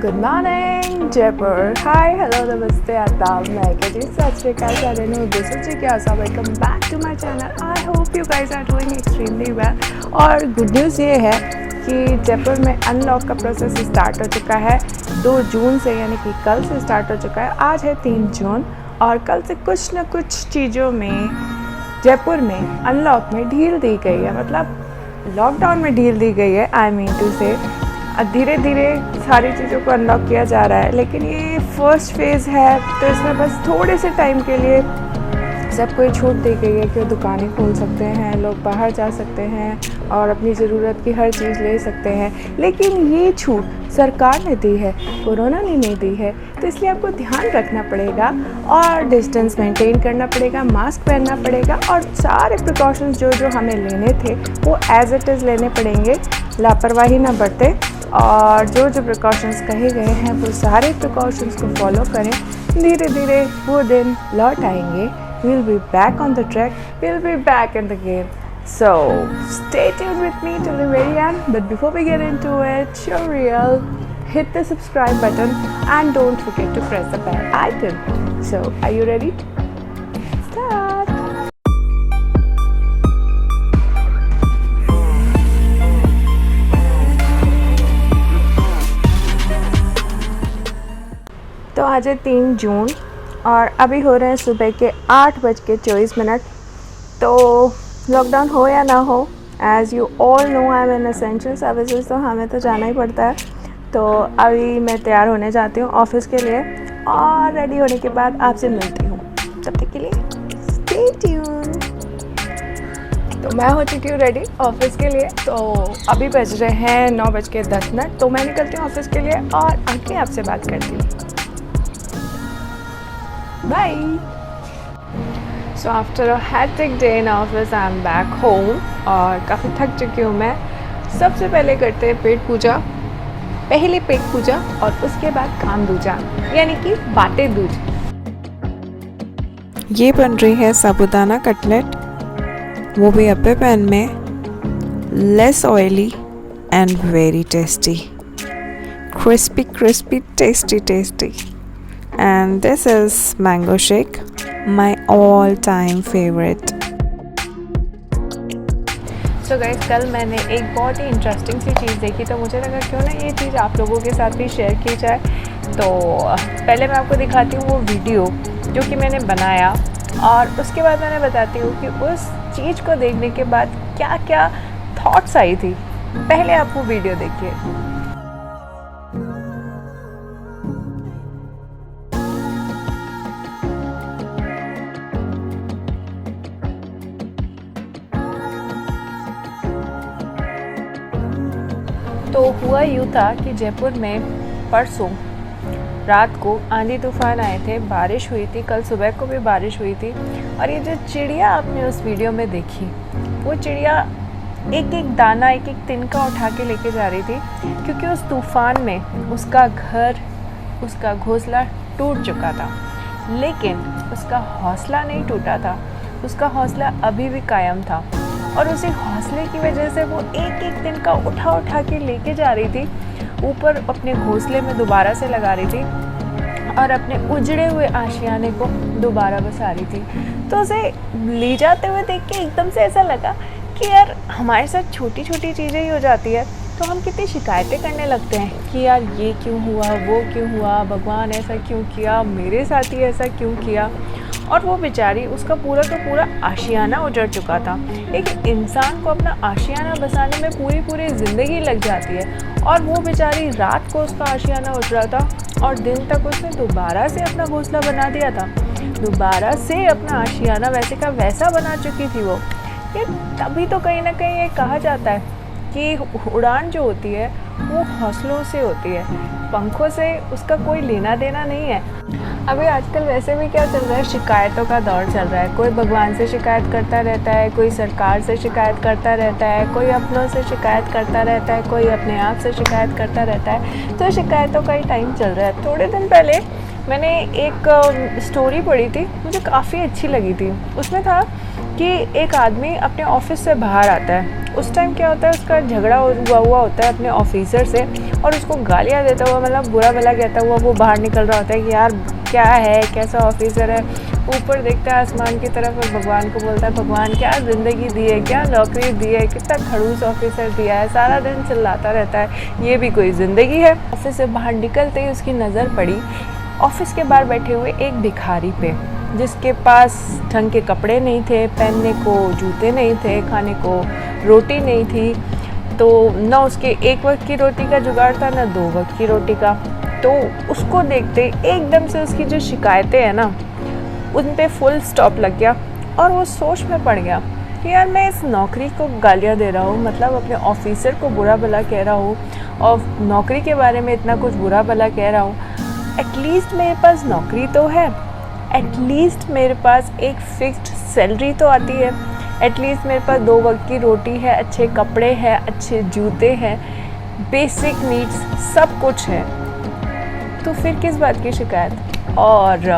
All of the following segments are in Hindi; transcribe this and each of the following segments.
Good morning Jaipur. Hi hello नमस्ते आदाब। मैं जी सत श्री अकाल सारे नो दिस इज जिज्ञासा। Welcome back to my channel. I hope you guys are doing extremely well. और गुड न्यूज़ ये है कि जयपुर में अनलॉक का प्रोसेस स्टार्ट हो चुका है 2 जून से, यानी कि कल से स्टार्ट हो चुका है। आज है 3 जून और कल से कुछ न कुछ चीज़ों में जयपुर में अनलॉक में ढील दी गई है, मतलब लॉकडाउन में ढील दी गई है। आई मीन टू से धीरे धीरे सारी चीज़ों को अनलॉक किया जा रहा है, लेकिन ये फर्स्ट फेज़ है तो इसमें बस थोड़े से टाइम के लिए सबको ये छूट दी गई है कि दुकानें खोल सकते हैं, लोग बाहर जा सकते हैं और अपनी ज़रूरत की हर चीज़ ले सकते हैं। लेकिन ये छूट सरकार ने दी है, कोरोना ने नहीं दी है, तो इसलिए आपको ध्यान रखना पड़ेगा और डिस्टेंस मेंटेन करना पड़ेगा, मास्क पहनना पड़ेगा और सारे प्रिकॉशंस जो हमें लेने थे वो एज इट इज़ लेने पड़ेंगे। लापरवाही ना बरतें और जो प्रिकॉशंस कहे गए हैं वो सारे प्रिकॉशंस को फॉलो करें। धीरे धीरे वो दिन लौट आएंगे। We'll be back on the track. We'll be back in the game. So stay tuned with me till the very end. But before we get into it, show real, hit the subscribe button and don't forget to press the bell icon. So are you ready? Start. तो आज है 3 जून और अभी हो रहे हैं सुबह के 8:24। तो लॉकडाउन हो या ना हो, as you all know I am in essential services, तो हमें तो जाना ही पड़ता है। तो अभी मैं तैयार होने जाती हूँ ऑफिस के लिए और रेडी होने के बाद आपसे मिलती हूँ। तब तक के लिए स्टे ट्यून्ड। तो मैं हो चुकी हूँ रेडी ऑफिस के लिए। तो अभी बज रहे हैं 9:10। तो मैं निकलती हूँ ऑफिस के लिए और आके आपसे बात करती हूँ। Bye. So after a hectic day in office, I'm back home और काफ़ी थक चुकी हूँ मैं। सबसे पहले करते हैं पेट पूजा। पहले पेट पूजा और उसके बाद काम दूजा, यानी कि बातें दूज। ये बन रही है साबूदाना कटलेट, वो भी अप्पे पैन में, less oily and very tasty, crispy crispy tasty tasty. And this is mango shake, my all-time favorite. So guys, कल मैंने एक बहुत ही इंटरेस्टिंग सी चीज़ देखी, तो मुझे लगा क्यों ना ये चीज़ आप लोगों के साथ भी शेयर की जाए। तो पहले मैं आपको दिखाती हूँ वो वीडियो जो कि मैंने बनाया और उसके बाद मैंने बताती हूँ कि उस चीज़ को देखने के बाद क्या क्या थॉट्स आई थी। पहले आप वो वीडियो देखिए। तो हुआ यूँ था कि जयपुर में परसों रात को आंधी तूफान आए थे, बारिश हुई थी, कल सुबह को भी बारिश हुई थी। और ये जो चिड़िया आपने उस वीडियो में देखी, वो चिड़िया एक एक दाना, एक एक तिनका उठा के लेके जा रही थी, क्योंकि उस तूफान में उसका घर, उसका घोंसला टूट चुका था। लेकिन उसका हौसला नहीं टूटा था, उसका हौसला अभी भी कायम था और उसी हौसले की वजह से वो एक एक दिन का उठा के लेके जा रही थी, ऊपर अपने घोंसले में दोबारा से लगा रही थी और अपने उजड़े हुए आशियाने को दोबारा बसा रही थी। तो उसे ले जाते हुए देख के एकदम से ऐसा लगा कि यार हमारे साथ छोटी छोटी चीज़ें ही हो जाती है तो हम कितनी शिकायतें करने लगते हैं कि यार ये क्यों हुआ, वो क्यों हुआ, भगवान ऐसा क्यों किया, मेरे साथ ही ऐसा क्यों किया। और वो बेचारी, उसका पूरा का पूरा आशियाना उजड़ चुका था। एक इंसान को अपना आशियाना बसाने में पूरी ज़िंदगी लग जाती है और वो बेचारी रात को उसका आशियाना उजड़ा था और दिन तक उसने दोबारा से अपना घोंसला बना दिया था, दोबारा से अपना आशियाना वैसे का वैसा बना चुकी थी वो। ये तभी तो कहीं ना कहीं ये कहा जाता है कि उड़ान जो होती है वो हौसलों से होती है, पंखों से उसका कोई लेना देना नहीं है। अभी आजकल वैसे भी क्या चल रहा है, शिकायतों का दौर चल रहा है। कोई भगवान से शिकायत करता रहता है, कोई सरकार से शिकायत करता रहता है, कोई अपनों से शिकायत करता रहता है, कोई अपने आप से शिकायत करता रहता है। तो शिकायतों का ही टाइम चल रहा है। थोड़े दिन पहले मैंने एक स्टोरी पढ़ी थी, मुझे काफ़ी अच्छी लगी थी। उसमें था कि एक आदमी अपने ऑफिस से बाहर आता है। उस टाइम क्या होता है, उसका झगड़ा हुआ होता है अपने ऑफिसर से और उसको गालियाँ देता हुआ, मतलब बुरा भला कहता हुआ वो बाहर निकल रहा होता है कि यार क्या है, कैसा ऑफिसर है। ऊपर देखता है आसमान की तरफ और भगवान को बोलता है, भगवान क्या ज़िंदगी दी है, क्या नौकरी दी है, कितना खड़ूस ऑफिसर दिया है, सारा दिन चिल्लाता रहता है, ये भी कोई ज़िंदगी है। ऑफिस से बाहर निकलते ही उसकी नज़र पड़ी ऑफिस के बाहर बैठे हुए एक भिखारी पे, जिसके पास ढंग के कपड़े नहीं थे, पहनने को जूते नहीं थे, खाने को रोटी नहीं थी। तो ना उसके एक वक्त की रोटी का जुगाड़ था, ना 2 वक्त की रोटी का। तो उसको देखते एकदम से उसकी जो शिकायतें हैं ना, उन पे फुल स्टॉप लग गया और वो सोच में पड़ गया कि यार मैं इस नौकरी को गालियाँ दे रहा हूँ, मतलब अपने ऑफिसर को बुरा भला कह रहा हूँ और नौकरी के बारे में इतना कुछ बुरा भला कह रहा हूँ। एटलीस्ट मेरे पास नौकरी तो है, एटलीस्ट मेरे पास एक फिक्स्ड सैलरी तो आती है, एटलीस्ट मेरे पास 2 वक्त की रोटी है, अच्छे कपड़े हैं, अच्छे जूते हैं, बेसिक नीड्स सब कुछ है, तो फिर किस बात की शिकायत। और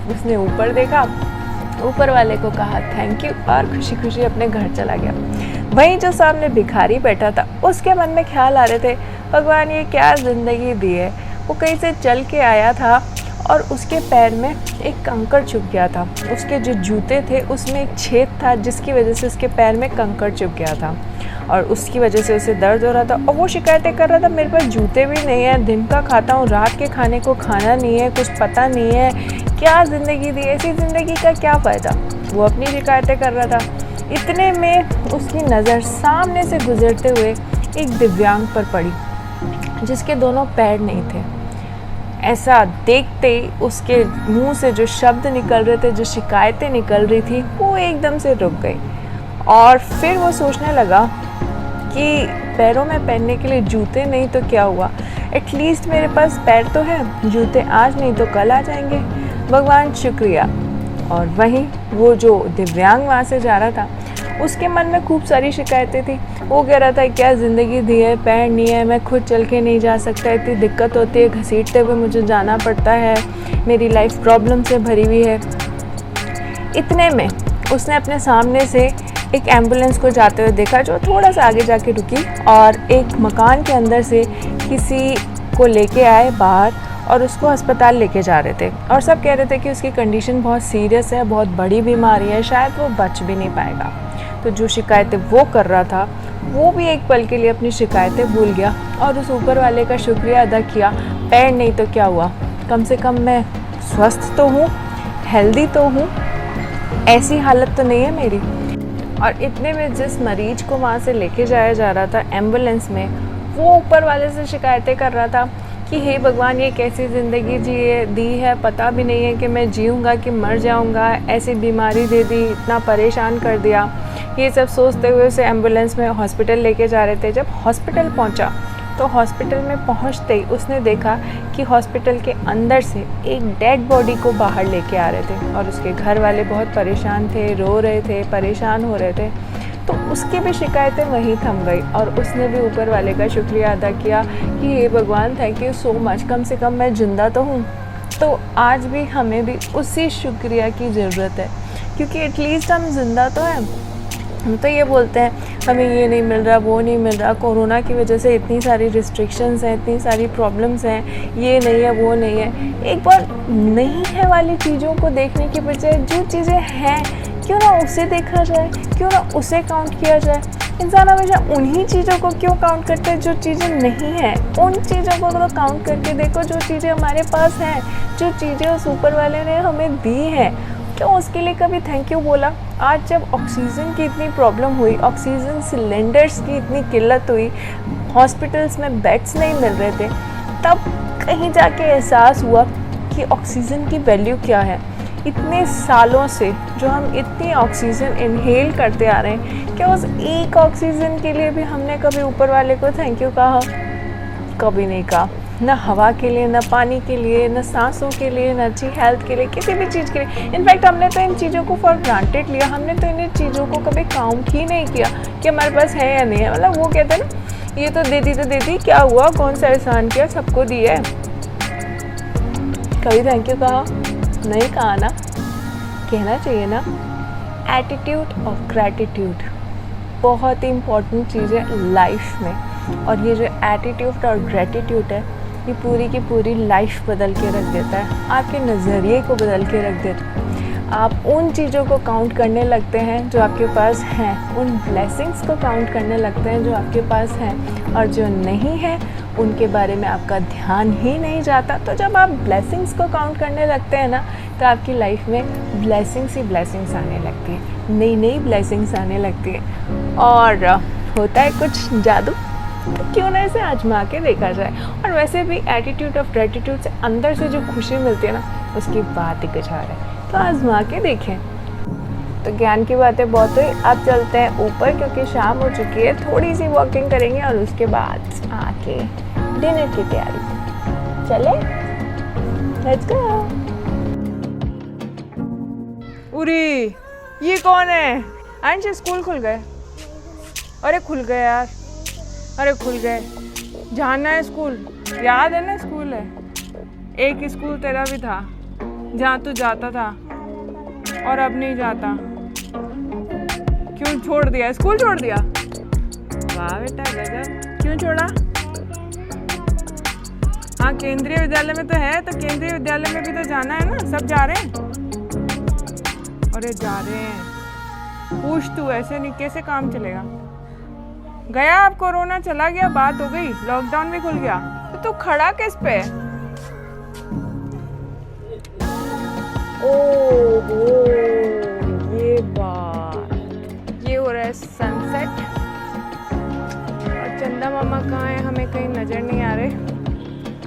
उसने ऊपर देखा, ऊपर वाले को कहा थैंक यू और खुशी खुशी अपने घर चला गया। वहीं जो सामने भिखारी बैठा था, उसके मन में ख्याल आ रहे थे, भगवान ये क्या ज़िंदगी दी है। वो कहीं से चल के आया था और उसके पैर में एक कंकड़ चुभ गया था, उसके जो जूते थे उसमें एक छेद था जिसकी वजह से उसके पैर में कंकड़ चुभ गया था और उसकी वजह से उसे दर्द हो रहा था। और वो शिकायतें कर रहा था, मेरे पास जूते भी नहीं है, दिन का खाता हूँ, रात के खाने को खाना नहीं है, कुछ पता नहीं है, क्या ज़िंदगी दी, ऐसी ज़िंदगी का क्या फ़ायदा। वो अपनी शिकायतें कर रहा था। इतने में उसकी नज़र सामने से गुजरते हुए एक दिव्यांग पर पड़ी जिसके दोनों पैर नहीं थे। ऐसा देखते ही उसके मुंह से जो शब्द निकल रहे थे, जो शिकायतें निकल रही थी, वो एकदम से रुक गई। और फिर वो सोचने लगा कि पैरों में पहनने के लिए जूते नहीं तो क्या हुआ, एटलीस्ट मेरे पास पैर तो है, जूते आज नहीं तो कल आ जाएंगे, भगवान शुक्रिया। और वहीं वो जो दिव्यांग वहाँ से जा रहा था, उसके मन में खूब सारी शिकायतें थी। वो कह रहा था क्या ज़िंदगी दी है, पैर नहीं है, मैं खुद चल के नहीं जा सकता, इतनी दिक्कत होती है, घसीटते हुए मुझे जाना पड़ता है, मेरी लाइफ प्रॉब्लम से भरी हुई है। इतने में उसने अपने सामने से एक एम्बुलेंस को जाते हुए देखा जो थोड़ा सा आगे जाके रुकी और एक मकान के अंदर से किसी को लेके आए बाहर और उसको अस्पताल लेके जा रहे थे। और सब कह रहे थे कि उसकी कंडीशन बहुत सीरियस है, बहुत बड़ी बीमारी है, शायद वो बच भी नहीं पाएगा। तो जो शिकायतें वो कर रहा था, वो भी एक पल के लिए अपनी शिकायतें भूल गया और उस ऊपर वाले का शुक्रिया अदा किया। पैर नहीं तो क्या हुआ, कम से कम मैं स्वस्थ तो हूँ, हेल्दी तो हूँ, ऐसी हालत तो नहीं है मेरी। और इतने में जिस मरीज को वहाँ से लेके जाया जा रहा था एम्बुलेंस में, वो ऊपर वाले से शिकायतें कर रहा था कि हे भगवान ये कैसी ज़िंदगी दी है, पता भी नहीं है कि मैं जीऊँगा कि मर जाऊँगा, ऐसी बीमारी दे दी, इतना परेशान कर दिया। ये सब सोचते हुए उसे एम्बुलेंस में हॉस्पिटल लेके जा रहे थे। जब हॉस्पिटल पहुँचा तो हॉस्पिटल में पहुँचते ही उसने देखा कि हॉस्पिटल के अंदर से एक डेड बॉडी को बाहर लेके आ रहे थे और उसके घर वाले बहुत परेशान थे, रो रहे थे, परेशान हो रहे थे। तो उसकी भी शिकायतें वहीं थम गई और उसने भी ऊपर वाले का शुक्रिया अदा किया कि हे भगवान थैंक यू सो मच, कम से कम मैं ज़िंदा तो हूँ। तो आज भी हमें भी उसी शुक्रिया की ज़रूरत है, क्योंकि एटलीस्ट हम ज़िंदा तो हैं। हम तो ये बोलते हैं हमें ये नहीं मिल रहा, वो नहीं मिल रहा, कोरोना की वजह से इतनी सारी रिस्ट्रिक्शंस हैं, इतनी सारी प्रॉब्लम्स हैं, ये नहीं है, वो नहीं है। एक बार नहीं है वाली चीज़ों को देखने की बजाय जो चीज़ें हैं क्यों ना उसे देखा जाए, क्यों ना उसे काउंट किया जाए। इंसान हमेशा उन्हीं चीज़ों को क्यों काउंट करते हैं जो चीज़ें नहीं हैं। उन चीज़ों को तो काउंट करके देखो जो चीज़ें हमारे पास हैं, जो चीज़ें उस ऊपर वाले ने हमें दी हैं। क्यों उसके लिए कभी थैंक यू बोला? आज जब ऑक्सीजन की इतनी प्रॉब्लम हुई, ऑक्सीजन सिलेंडर्स की इतनी किल्लत हुई, हॉस्पिटल्स में बेड्स नहीं मिल रहे थे, तब कहीं जाके एहसास हुआ कि ऑक्सीजन की वैल्यू क्या है। इतने सालों से जो हम इतनी ऑक्सीजन इनहेल करते आ रहे हैं, क्या उस एक ऑक्सीजन के लिए भी हमने कभी ऊपर वाले को थैंक यू कहा? कभी नहीं कहा। न हवा के लिए, न पानी के लिए, न सांसों के लिए, न अच्छी हेल्थ के लिए, किसी भी चीज़ के लिए। इनफैक्ट हमने तो इन चीज़ों को फॉर ग्रांटेड लिया, हमने तो इन चीज़ों को कभी काउंट ही नहीं किया कि हमारे पास है या नहीं है। मतलब वो कहते हैं ना, ये तो दे दी, क्या हुआ, कौन सा एहसान किया, सबको दी है। कभी थैंक यू कहा? नहीं कहा ना। कहना चाहिए ना। एटीट्यूड ऑफ ग्रैटिट्यूड बहुत ही इम्पॉर्टेंट चीज़ है लाइफ में, और ये जो एटीट्यूड और ग्रैटिट्यूड है ये पूरी की पूरी लाइफ बदल के रख देता है, आपके नज़रिए को बदल के रख देता है। आप उन चीज़ों को काउंट करने लगते हैं जो आपके पास हैं, उन ब्लेसिंग्स को काउंट करने लगते हैं जो आपके पास हैं, और जो नहीं है उनके बारे में आपका ध्यान ही नहीं जाता। तो जब आप ब्लेसिंग्स को काउंट करने लगते हैं ना, तो आपकी लाइफ में ब्लेसिंग्स ही ब्लेसिंग्स आने लगती है, नई नई ब्लेसिंग्स आने लगती है, और होता है कुछ जादू। तो क्यों ना इसे आजमा के देखा जाए। और वैसे भी एटीट्यूड ऑफ ग्रेटिट्यूड से अंदर से जो खुशी मिलती है ना, उसकी बात ही कुछ और है, तो आजमा के देखें। तो ज्ञान की बातें बहुत हुई, अब चलते हैं ऊपर क्योंकि शाम हो चुकी है। थोड़ी सी वॉकिंग करेंगे और उसके बाद आके डिनर की तैयारी। चले, लेट्स गो। उरी, ये कौन है? अंश, स्कूल खुल गए? अरे खुल गए यार, अरे खुल गए, जाना है स्कूल, याद है ना स्कूल है, एक स्कूल तेरा भी था जहाँ तू जाता था और अब नहीं जाता। क्यों छोड़ दिया? स्कूल छोड़ दिया? वाह बेटा गजब। क्यों छोड़ा? हाँ, केंद्रीय विद्यालय में तो है, तो केंद्रीय विद्यालय में भी तो जाना है ना, सब जा रहे हैं। अरे जा रहे हैं, पूछ तू, ऐसे नहीं कैसे काम चलेगा। गया, अब कोरोना चला गया, बात हो गई, लॉकडाउन भी खुल गया, तो तू खड़ा किस पे? ओहो, ये बात, ये हो रहा है सनसेट, और चंदा मामा कहाँ है? हमें कहीं नजर नहीं आ रहे।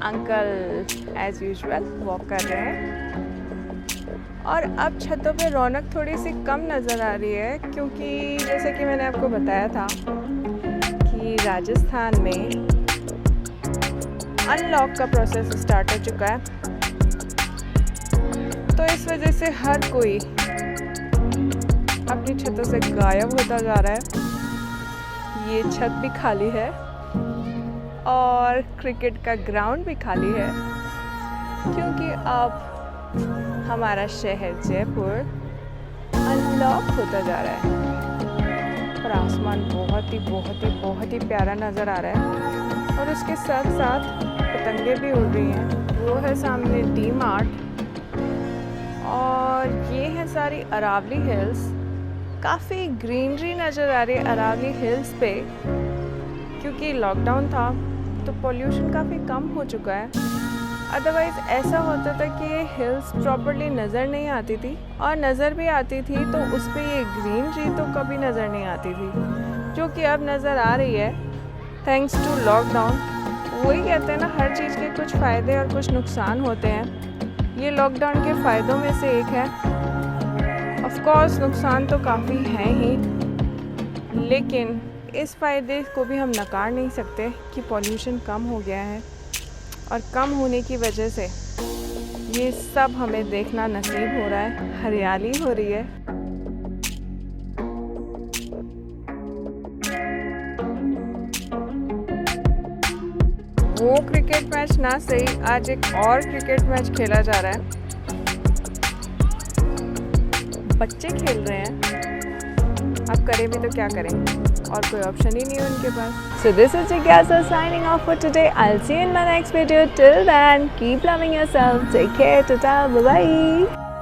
अंकल एज यूजुअल वॉक कर रहे हैं, और अब छतों पे रौनक थोड़ी सी कम नज़र आ रही है, क्योंकि जैसे कि मैंने आपको बताया था कि राजस्थान में अनलॉक का प्रोसेस स्टार्ट हो चुका है, तो इस वजह से हर कोई अपनी छतों से गायब होता जा रहा है। ये छत भी खाली है और क्रिकेट का ग्राउंड भी खाली है, क्योंकि अब हमारा शहर जयपुर अनलॉक होता जा रहा है। और आसमान बहुत ही प्यारा नज़र आ रहा है, और उसके साथ साथ पतंगे भी उड़ रही हैं। वो है सामने डी मार्ट, और ये है सारी अरावली हिल्स। काफ़ी ग्रीनरी नज़र आ रही है अरावली हिल्स पे, क्योंकि लॉकडाउन था तो पोल्यूशन काफ़ी कम हो चुका है। अदरवाइज़ ऐसा होता था कि ये हिल्स प्रॉपर्ली नज़र नहीं आती थी, और नज़र भी आती थी तो उस पर ये ग्रीनरी तो कभी नज़र नहीं आती थी, जो कि अब नज़र आ रही है थैंक्स टू लॉकडाउन। वही कहते हैं ना, हर चीज़ के कुछ फ़ायदे और कुछ नुकसान होते हैं। ये लॉकडाउन के फ़ायदों में से एक है। ऑफ कोर्स नुकसान तो काफ़ी हैं ही, लेकिन इस फ़ायदे को भी हम नकार नहीं सकते कि पॉल्यूशन कम हो गया है, और कम होने की वजह से ये सब हमें देखना नसीब हो रहा है, हरियाली हो रही है। वो क्रिकेट मैच ना सही, आज एक और क्रिकेट मैच खेला जा रहा है, बच्चे खेल रहे हैं। अब करें भी तो क्या करें, और कोई ऑप्शन ही नहीं है उनके पास। So this is Jigyasa signing off for today. I'll see you in my next video. Till then, keep loving yourself. Take care. Ta-ta. Bye-bye.